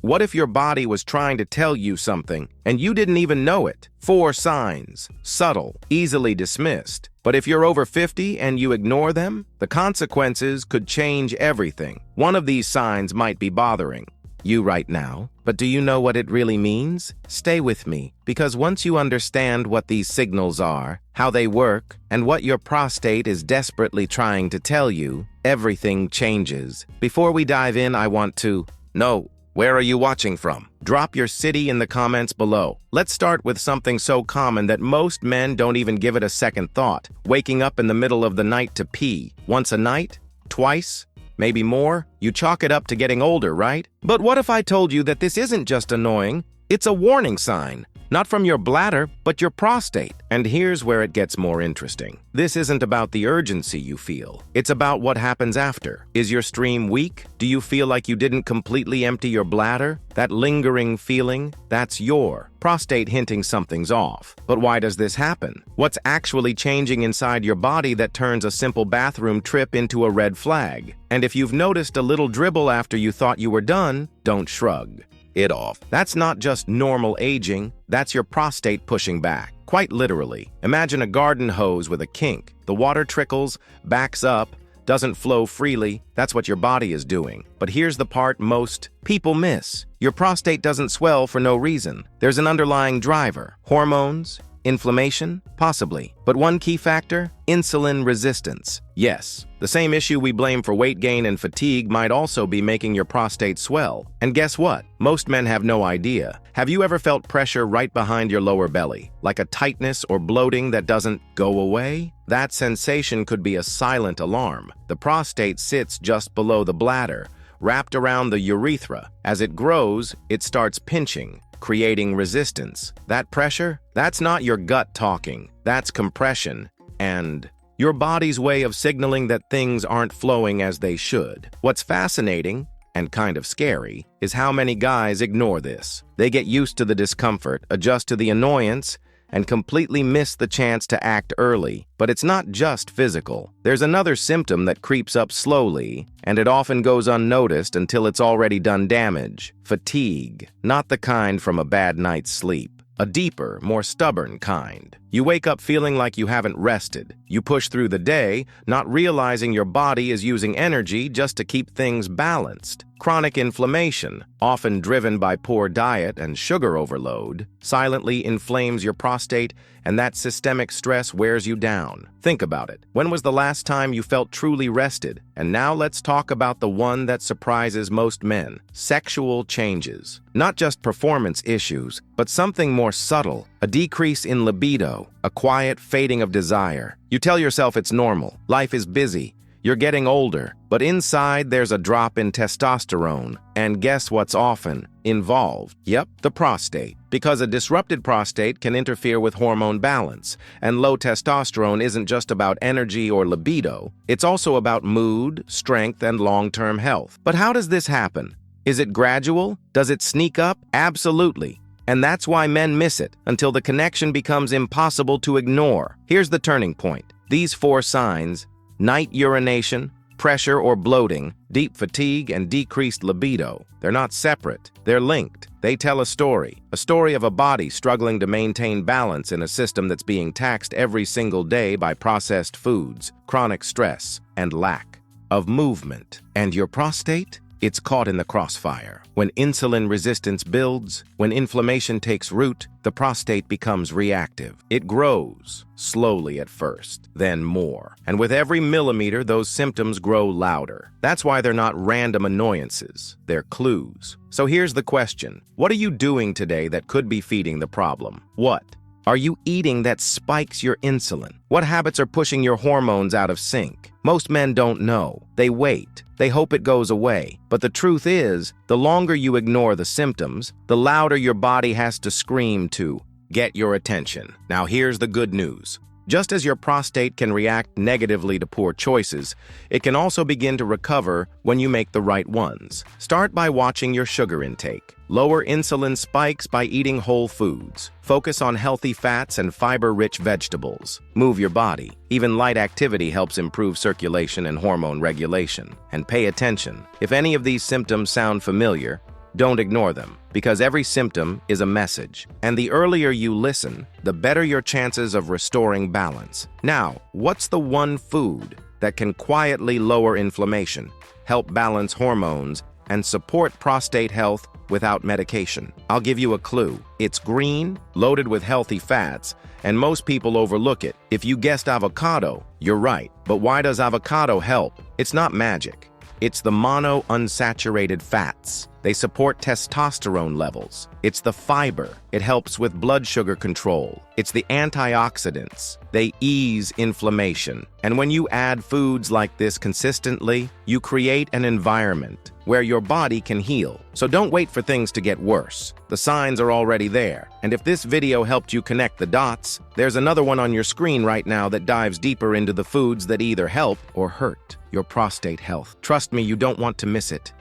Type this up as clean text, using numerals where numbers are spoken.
What if your body was trying to tell you something and you didn't even know it? 4 signs, subtle, easily dismissed. But if you're over 50 and you ignore them, the consequences could change everything. One of these signs might be bothering you right now, but do you know what it really means? Stay with me, because once you understand what these signals are, how they work, and what your prostate is desperately trying to tell you, everything changes. Before we dive in, I want to know, where are you watching from? Drop your city in the comments below. Let's start with something so common that most men don't even give it a second thought. Waking up in the middle of the night to pee. Once a night? Twice? Maybe more? You chalk it up to getting older, right? But what if I told you that this isn't just annoying? It's a warning sign. Not from your bladder, but your prostate. And here's where it gets more interesting. This isn't about the urgency you feel. It's about what happens after. Is your stream weak? Do you feel like you didn't completely empty your bladder? That lingering feeling? That's your prostate hinting something's off. But why does this happen? What's actually changing inside your body that turns a simple bathroom trip into a red flag? And if you've noticed a little dribble after you thought you were done, don't shrug it off. That's not just normal aging, that's your prostate pushing back. Quite literally. Imagine a garden hose with a kink. The water trickles, backs up, doesn't flow freely. That's what your body is doing. But here's the part most people miss. Your prostate doesn't swell for no reason. There's an underlying driver. Hormones? Inflammation? Possibly. But one key factor? Insulin resistance. Yes, the same issue we blame for weight gain and fatigue might also be making your prostate swell. And guess what? Most men have no idea. Have you ever felt pressure right behind your lower belly? Like a tightness or bloating that doesn't go away? That sensation could be a silent alarm. The prostate sits just below the bladder, wrapped around the urethra. As it grows, it starts pinching, creating resistance. That pressure? That's not your gut talking. That's compression and your body's way of signaling that things aren't flowing as they should. What's fascinating, and kind of scary, is how many guys ignore this. They get used to the discomfort, adjust to the annoyance, and completely miss the chance to act early. But it's not just physical. There's another symptom that creeps up slowly, and it often goes unnoticed until it's already done damage. Fatigue. Not the kind from a bad night's sleep. A deeper, more stubborn kind. You wake up feeling like you haven't rested. You push through the day, not realizing your body is using energy just to keep things balanced. Chronic inflammation, often driven by poor diet and sugar overload, silently inflames your prostate, and that systemic stress wears you down. Think about it. When was the last time you felt truly rested? And now let's talk about the one that surprises most men. Sexual changes. Not just performance issues, but something more subtle. A decrease in libido, a quiet fading of desire. You tell yourself it's normal. Life is busy. You're getting older, but inside there's a drop in testosterone. And guess what's often involved? Yep, the prostate. Because a disrupted prostate can interfere with hormone balance, and low testosterone isn't just about energy or libido, it's also about mood, strength, and long-term health. But how does this happen? Is it gradual? Does it sneak up? Absolutely. And that's why men miss it, until the connection becomes impossible to ignore. Here's the turning point. These 4 signs: night urination, pressure or bloating, deep fatigue, and decreased libido. They're not separate. They're linked. They tell a story of a body struggling to maintain balance in a system that's being taxed every single day by processed foods, chronic stress, and lack of movement. And your prostate? It's caught in the crossfire. When insulin resistance builds, when inflammation takes root, the prostate becomes reactive. It grows, slowly at first, then more. And with every millimeter, those symptoms grow louder. That's why they're not random annoyances. They're clues. So here's the question. What are you doing today that could be feeding the problem? What are you eating that spikes your insulin? What habits are pushing your hormones out of sync? Most men don't know. They wait. They hope it goes away. But the truth is, the longer you ignore the symptoms, the louder your body has to scream to get your attention. Now here's the good news. Just as your prostate can react negatively to poor choices, it can also begin to recover when you make the right ones. Start by watching your sugar intake. Lower insulin spikes by eating whole foods. Focus on healthy fats and fiber-rich vegetables. Move your body. Even light activity helps improve circulation and hormone regulation. And pay attention. If any of these symptoms sound familiar, Don't ignore them, because every symptom is a message. And the earlier you listen, the better your chances of restoring balance. Now, what's the one food that can quietly lower inflammation, help balance hormones, and support prostate health without medication? I'll give you a clue. It's green, loaded with healthy fats, and most people overlook it. If you guessed avocado, you're right. But why does avocado help? It's not magic. It's the monounsaturated fats. They support testosterone levels. It's the fiber. It helps with blood sugar control. It's the antioxidants. They ease inflammation. And when you add foods like this consistently, you create an environment where your body can heal. So don't wait for things to get worse. The signs are already there. And if this video helped you connect the dots, there's another one on your screen right now that dives deeper into the foods that either help or hurt your prostate health. Trust me, you don't want to miss it.